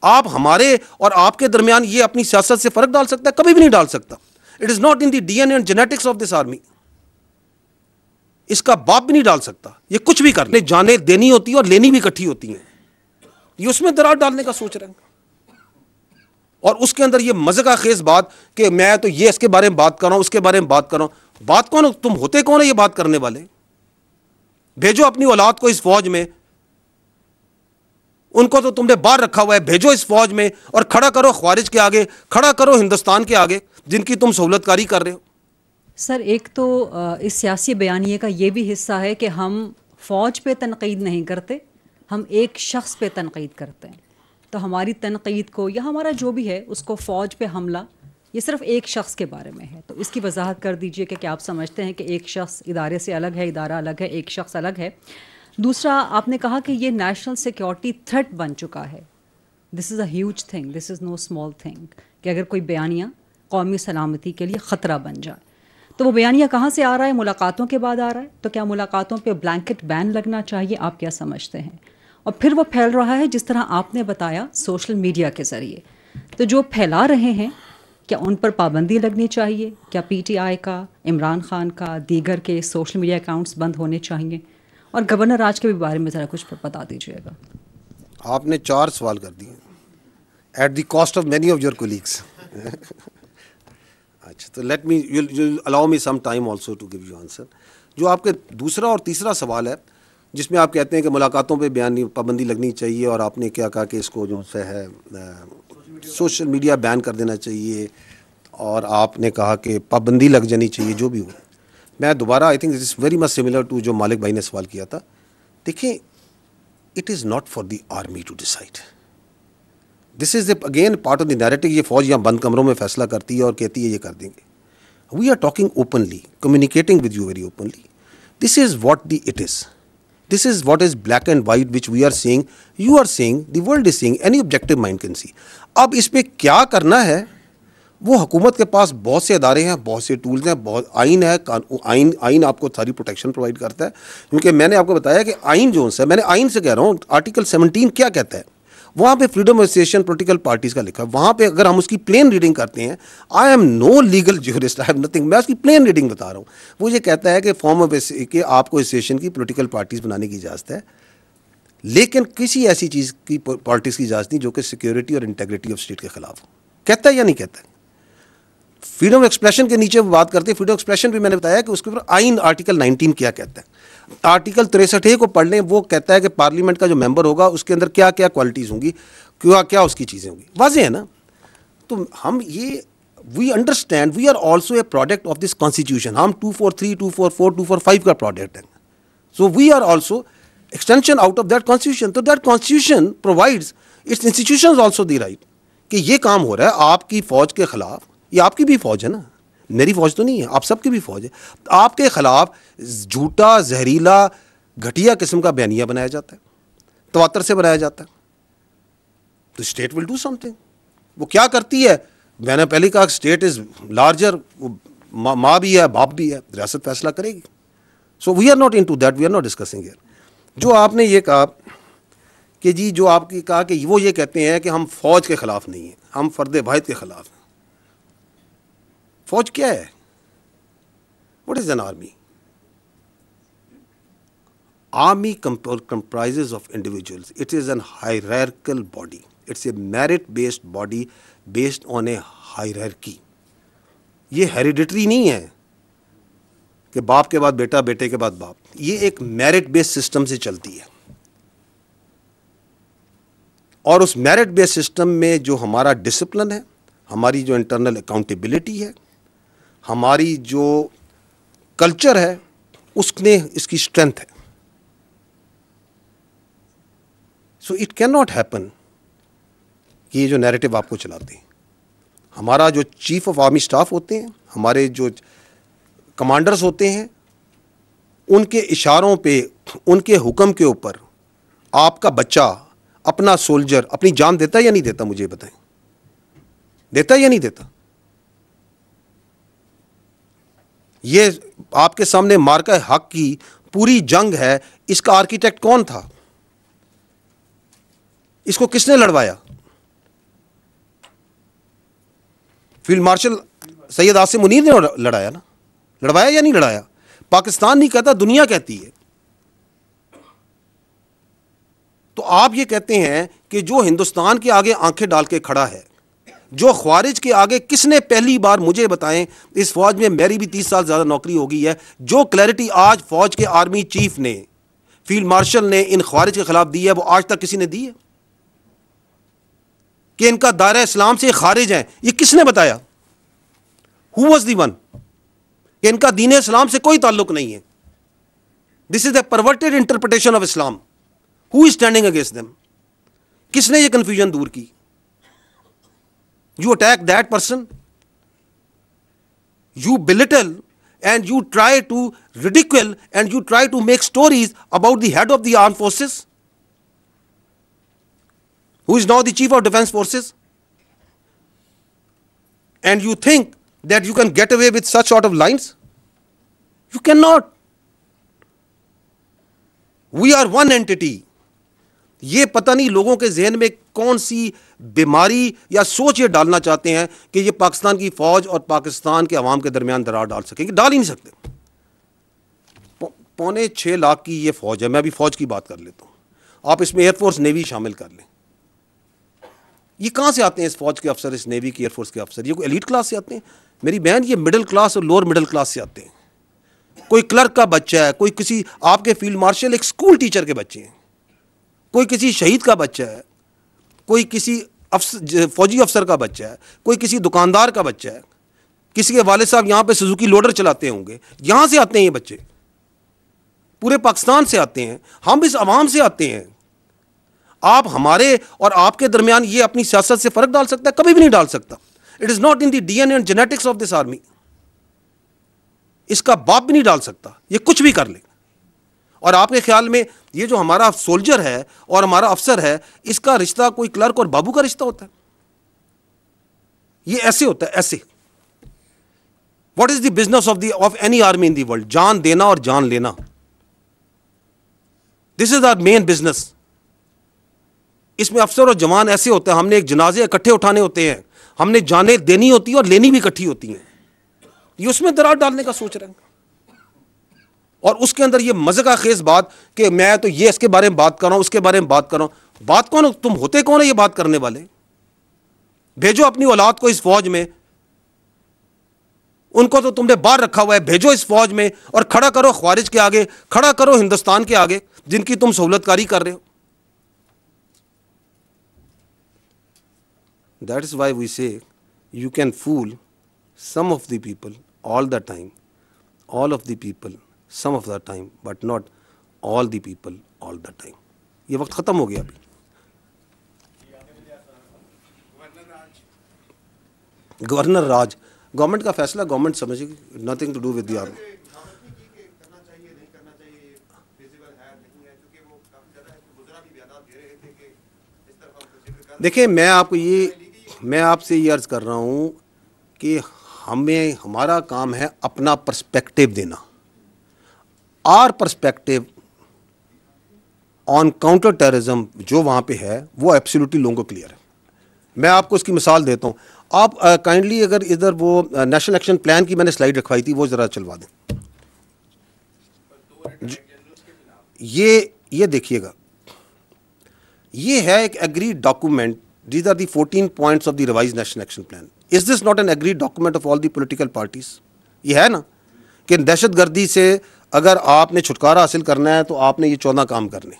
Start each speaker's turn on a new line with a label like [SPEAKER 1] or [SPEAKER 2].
[SPEAKER 1] आप हमारे और आपके दरमियान ये अपनी सियासत से फर्क डाल सकता है? कभी भी नहीं डाल सकता। It is not in the DNA and genetics of this army. इसका बाप भी नहीं डाल सकता। ये कुछ भी कर ले, जाने देनी होती है और लेनी भी इकट्ठी होती हैं। ये उसमें दरार डालने का सोच रहे हैं, और उसके अंदर ये मजे का खेज बात कि मैं तो ये इसके बारे में बात कर रहा हूं, उसके बारे में बात कर रहा हूं। बात कौन हो तुम? होते कौन है ये बात करने वाले? भेजो अपनी औलाद को इस फौज में, उनको तो तुमने बाहर रखा हुआ है, भेजो इस फौज में और खड़ा करो ख्वारिज के आगे, खड़ा करो हिंदुस्तान के आगे जिनकी तुम सहूलतकारी कर रहे हो।
[SPEAKER 2] सर, एक तो इस सियासी बयानिए का ये भी हिस्सा है कि हम फ़ौज पे तनकीद नहीं करते, हम एक शख्स पे तनकीद करते हैं। तो हमारी तनकीद को या हमारा जो भी है उसको फ़ौज पे हमला, ये सिर्फ एक शख्स के बारे में है। तो इसकी वजाहत कर दीजिए कि क्या आप समझते हैं कि एक शख्स इदारे से अलग है, इदारा अलग है, एक शख्स अलग है। दूसरा, आपने कहा कि ये नेशनल सिक्योरिटी थ्रेट बन चुका है। This is a huge thing, this is know small thing कि अगर कोई बयानिया कौमी सलामती के लिए ख़तरा बन जाए। तो वो बयानिया कहाँ से आ रहा है? मुलाकातों के बाद आ रहा है। तो क्या मुलाकातों पे ब्लैंकेट बैन लगना चाहिए? आप क्या समझते हैं? और फिर वो फैल रहा है जिस तरह आपने बताया सोशल मीडिया के ज़रिए। तो जो फैला रहे हैं, क्या उन पर पाबंदी लगनी चाहिए? क्या पीटीआई का, इमरान खान का, दीगर के सोशल मीडिया अकाउंट्स बंद होने चाहिए? और गवर्नर राज के भी बारे में ज़रा कुछ बता दीजिएगा।
[SPEAKER 1] आपने 4 सवाल कर दिए at the cost of many of your colleagues. अच्छा, तो let me you allow me some time also to give you answer. जो आपके दूसरा और तीसरा सवाल है जिसमें आप कहते हैं कि मुलाकातों पे बयान पाबंदी लगनी चाहिए, और आपने क्या कहा कि इसको जो है सोशल मीडिया बैन कर देना चाहिए, और आपने कहा कि पाबंदी लग जानी चाहिए, जो भी हो। मैं दोबारा, I think it is very much similar to जो मालिक भाई ने सवाल किया था। देखिए, it is not for the army to decide, this is again part of the narrative. ये फौज यहाँ बंद कमरों में फैसला करती है और कहती है ये कर देंगे। We are talking openly, communicating with you very openly. This is what the it is, this is what is black and white which we are seeing, you are seeing, the world is seeing, any objective mind can see. अब इस पर क्या करना है, वो हुकूमत के पास बहुत से अदारे हैं, बहुत से टूल्स हैं, बहुत आइन है, आइन आपको सारी प्रोटेक्शन प्रोवाइड करता है। क्योंकि मैंने आपको बताया कि आइन जो है, मैंने आइन से कह रहा हूँ, आर्टिकल 17 क्या कहता है, वहाँ पे freedom of association political parties का लिखा है। वहाँ पे अगर हम उसकी प्लेन रीडिंग करते हैं, I am no legal jurist, I have nothing, मैं उसकी प्लेन रीडिंग बता रहा हूँ। वो ये कहता है कि फॉर्म ऑफ कि आपको एसोसिएशन की पॉलिटिकल पार्टीज़ बनाने की इजाज़त है, लेकिन किसी ऐसी चीज़ की पॉलिटिक्स की इजाज़त नहीं जो कि सिक्योरिटी और इंटेग्रिटी ऑफ स्टेट के खिलाफ हो। कहता है या नहीं कहता है? फ्रीडम ऑफ एक्सप्रेशन के नीचे वो बात करते हैं। फ्रीडम ऑफ एक्सप्रेशन भी मैंने बताया कि उसके ऊपर आइन आर्टिकल 19 क्या कहता है। आर्टिकल 63 को पढ़ लें, वो कहता है कि पार्लियामेंट का जो मेंबर होगा उसके अंदर क्या क्या क्वालिटीज़ होंगी, क्या क्या उसकी चीज़ें होंगी, वाज़ेह है ना। तो हम ये we understand, we are also a product of this constitution. हम 243, 244, 245 का प्रोडक्ट है। So we are also extension out of that constitution. तो that constitution provides its institutions also the right कि ये काम हो रहा है आपकी फ़ौज के ख़िलाफ़। ये आपकी भी फ़ौज है ना, मेरी फ़ौज तो नहीं है, आप सबकी भी फ़ौज है। आपके ख़िलाफ़ झूठा, जहरीला, घटिया किस्म का बयानिया बनाया जाता है, तवातर से बनाया जाता है, तो स्टेट विल डू समथिंग। वो क्या करती है, मैंने पहले कहा स्टेट इज़ लार्जर, माँ भी है, बाप भी है, रियासत फैसला करेगी। So we are not into that, we are not discussing here. जो आपने ये कहा कि जी, जो आपकी कहा कि वो ये कहते हैं कि हम फ़ौज के ख़िलाफ़ नहीं हैं, हम फ़र्द वाहिद के ख़िलाफ़ हैं। फौज क्या है? What is an army? Army comprises of individuals. It is an hierarchical body. It's a merit-based body based on a hierarchy. ये हेरिडिटरी नहीं है कि बाप के बाद बेटा, बेटे के बाद बाप। ये एक मेरिट बेस्ड सिस्टम से चलती है, और उस मेरिट बेस्ड सिस्टम में जो हमारा डिसिप्लिन है, हमारी जो इंटरनल अकाउंटेबिलिटी है, हमारी जो कल्चर है, उसने इसकी स्ट्रेंथ है। So it can not happen कि ये जो नैरेटिव आपको चलाते हैं, हमारा जो चीफ ऑफ आर्मी स्टाफ होते हैं, हमारे जो कमांडर्स होते हैं, उनके इशारों पे, उनके हुक्म के ऊपर आपका बच्चा, अपना सोल्जर अपनी जान देता है या नहीं देता? मुझे बताएं, देता है या नहीं देता? ये आपके सामने मार्का हक की पूरी जंग है, इसका आर्किटेक्ट कौन था? इसको किसने लड़वाया? फील्ड मार्शल सैयद आसिम मुनीर ने लड़ाया ना, लड़वाया या नहीं लड़ाया? पाकिस्तान नहीं कहता, दुनिया कहती है। तो आप ये कहते हैं कि जो हिंदुस्तान के आगे आंखें डाल के खड़ा है, जो ख्वारिज के आगे, किसने पहली बार मुझे बताएं, इस फौज में मेरी भी 30 साल ज़्यादा नौकरी हो गई है, जो क्लैरिटी आज फौज के आर्मी चीफ ने, फील्ड मार्शल ने इन ख्वारिज के खिलाफ दी है, वो आज तक किसी ने दी है? कि इनका दायरा इस्लाम से खारिज है, ये किसने बताया? Who was the one? कि इनका दीन इस्लाम से कोई ताल्लुक नहीं है, this is the perverted interpretation of Islam. Who is standing against them? किसने ये कंफ्यूजन दूर की? You attack that person, you belittle and you try to ridicule and you try to make stories about the head of the armed forces, who is now the chief of defense forces, and you think that you can get away with such sort of lines? You cannot. We are one entity. ये पता नहीं लोगों के जहन में कौन सी बीमारी या सोच ये डालना चाहते हैं कि ये पाकिस्तान की फौज और पाकिस्तान के अवाम के दरमियान दरार डाल सकेंगे। डाल ही नहीं सकते। 5.25 लाख की ये फौज है। मैं अभी फौज की बात कर लेता हूँ, आप इसमें एयरफोर्स नेवी शामिल कर लें। ये कहाँ से आते हैं इस फौज के अफसर, इस नेवी की एयरफोर्स के अफसर? ये कोई एलीट क्लास से आते हैं? मेरी बहन, ये मिडिल क्लास और लोअर मिडिल क्लास से आते हैं। कोई क्लर्क का बच्चा है, कोई किसी आपके फील्ड मार्शल एक स्कूल टीचर के बच्चे हैं, कोई किसी शहीद का बच्चा है, कोई किसी फौजी अफसर का बच्चा है, कोई किसी दुकानदार का बच्चा है, किसी के वालिद साहब यहाँ पे सुजुकी लोडर चलाते होंगे। यहाँ से आते हैं ये बच्चे, पूरे पाकिस्तान से आते हैं, हम इस अवाम से आते हैं। आप हमारे और आपके दरमियान ये अपनी सियासत से फ़र्क डाल सकता है? कभी भी नहीं डाल सकता। It is not in the DNA and genetics of this army. इसका बाप भी नहीं डाल सकता, ये कुछ भी कर ले। और आपके ख्याल में ये जो हमारा सोल्जर है और हमारा अफसर है, इसका रिश्ता कोई क्लर्क और बाबू का रिश्ता होता है? ये ऐसे होता है, ऐसे। What is the business of any army in the world? जान देना और जान लेना। This is our main business. इसमें अफसर और जवान ऐसे होते हैं, हमने एक जनाजे इकट्ठे उठाने होते हैं, हमने जाने देनी होती है और लेनी भी इकट्ठी होती हैं। ये उसमें दरार डालने का सोच रहे हैं, और उसके अंदर ये मजे का खेज बात कि मैं तो ये इसके बारे में बात कर रहा हूं, उसके बारे में बात कर रहा हूं। बात कौन? तुम होते कौन है ये बात करने वाले? भेजो अपनी औलाद को इस फौज में, उनको तो तुमने बाहर रखा हुआ है, भेजो इस फौज में और खड़ा करो ख्वारिज के आगे, खड़ा करो हिंदुस्तान के आगे जिनकी तुम सहूलतकारी कर रहे हो। That is why we say you can fool some of the people all the time, all of the people some of the time, but not all the people all the time. ये वक्त ख़त्म हो गया अभी। Governor राज, government का फैसला, government समझेगी, nothing to do with the army. देखिए, मैं आपसे ये अर्ज़ कर रहा हूँ कि हमारा काम है अपना पर्सपेक्टिव देना। Are perspective on counter terrorism जो वहाँ पे है वो एब्सोल्युटली लोगों को क्लियर है। मैं आपको इसकी मिसाल देता हूँ। आप काइंडली अगर इधर वो नेशनल एक्शन प्लान की मैंने स्लाइड रखवाई थी, वो ज़रा चलवा दें। ये देखिएगा, ये है एक agreed document. These are the 14 points of the revise national action plan. Is this not an agreed document of all the political parties? ये है ना कि दहशतगर्दी से अगर आपने छुटकारा हासिल करना है तो आपने ये 14 काम करने।